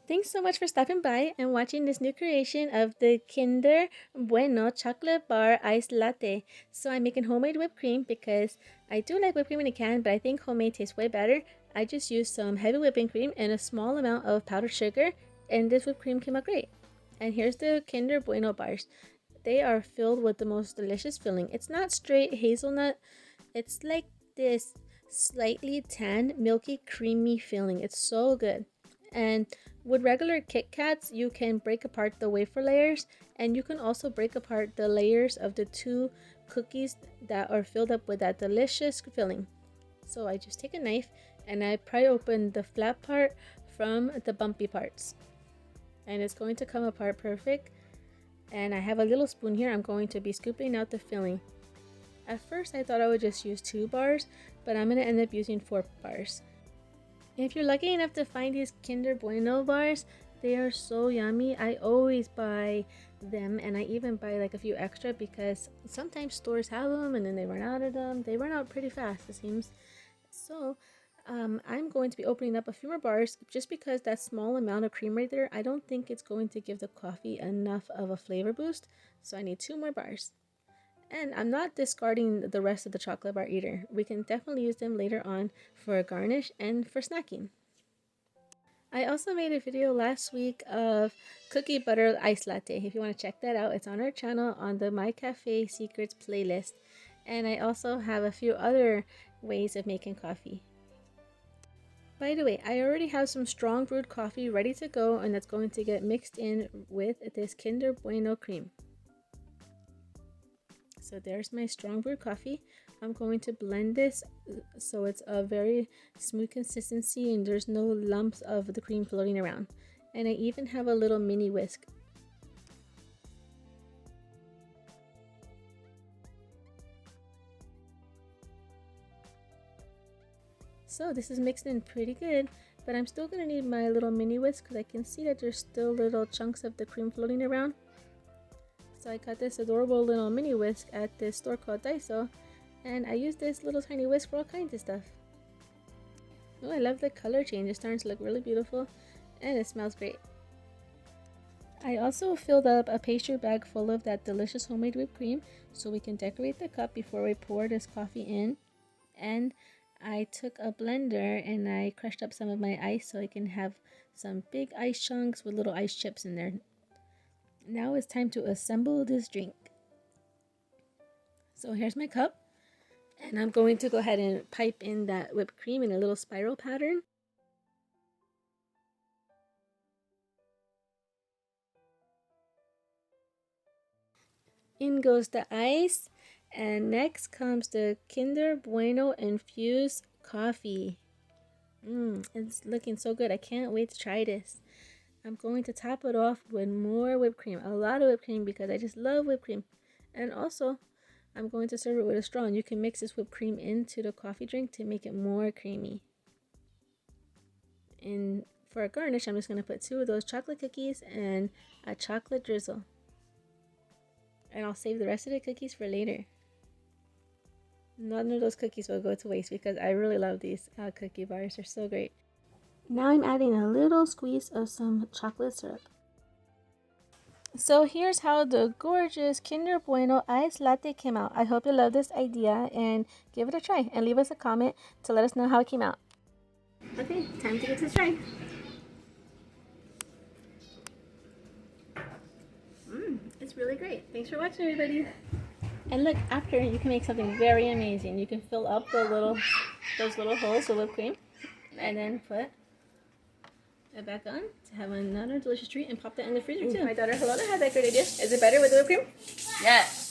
Thanks so much for stopping by and watching this new creation of the Kinder Bueno chocolate bar iced latte. So I'm making homemade whipped cream because I do like whipped cream in a can, but I think homemade tastes way better. I just used some heavy whipping cream and a small amount of powdered sugar, and this whipped cream came out great. And here's the Kinder Bueno bars. They are filled with the most delicious filling. It's not straight hazelnut. It's like this slightly tan, milky, creamy filling. It's so good. And with regular Kit Kats, you can break apart the wafer layers, and you can also break apart the layers of the two cookies that are filled up with that delicious filling. So I just take a knife and I pry open the flat part from the bumpy parts. And it's going to come apart perfect. And I have a little spoon here. I'm going to be scooping out the filling. At first I thought I would just use 2 bars, but I'm going to end up using 4 bars. If you're lucky enough to find these Kinder Bueno bars, they are so yummy. I always buy them, and I even buy like a few extra because sometimes stores have them and then they run out of them. They run out pretty fast, it seems. So I'm going to be opening up a few more bars just because that small amount of cream right there, I don't think it's going to give the coffee enough of a flavor boost. So I need 2 more bars. And I'm not discarding the rest of the chocolate bar either. We can definitely use them later on for a garnish and for snacking. I also made a video last week of cookie butter iced latte. If you want to check that out, it's on our channel on the My Cafe Secrets playlist. And I also have a few other ways of making coffee. By the way, I already have some strong brewed coffee ready to go, and that's going to get mixed in with this Kinder Bueno cream. So there's my strong brewed coffee. I'm going to blend this so it's a very smooth consistency and there's no lumps of the cream floating around. And I even have a little mini whisk. So this is mixed in pretty good, but I'm still going to need my little mini whisk because I can see that there's still little chunks of the cream floating around. So I got this adorable little mini whisk at this store called Daiso, and I use this little tiny whisk for all kinds of stuff. Oh, I love the color change. It's starting to look really beautiful, and it smells great. I also filled up a pastry bag full of that delicious homemade whipped cream so we can decorate the cup before we pour this coffee in. And I took a blender and I crushed up some of my ice so I can have some big ice chunks with little ice chips in there. Now it's time to assemble this drink. So here's my cup, and I'm going to go ahead and pipe in that whipped cream in a little spiral pattern. In goes the ice, and next comes the Kinder Bueno infused coffee. It's looking so good. I can't wait to try this. I'm going to top it off with more whipped cream, a lot of whipped cream because I just love whipped cream. And also, I'm going to serve it with a straw, and you can mix this whipped cream into the coffee drink to make it more creamy. And for a garnish, I'm just going to put 2 of those chocolate cookies and a chocolate drizzle. And I'll save the rest of the cookies for later. None of those cookies will go to waste because I really love these cookie bars. They're so great. Now I'm adding a little squeeze of some chocolate syrup. So here's how the gorgeous Kinder Bueno iced latte came out. I hope you love this idea and give it a try and leave us a comment to let us know how it came out. Okay, time to get to try. It's really great. Thanks for watching, everybody. And look, after you can make something very amazing. You can fill up those little holes with whipped cream, and then put it back on to have another delicious treat and pop that in the freezer too. My daughter Helena had that great idea. Is it better with the whipped cream? Yes.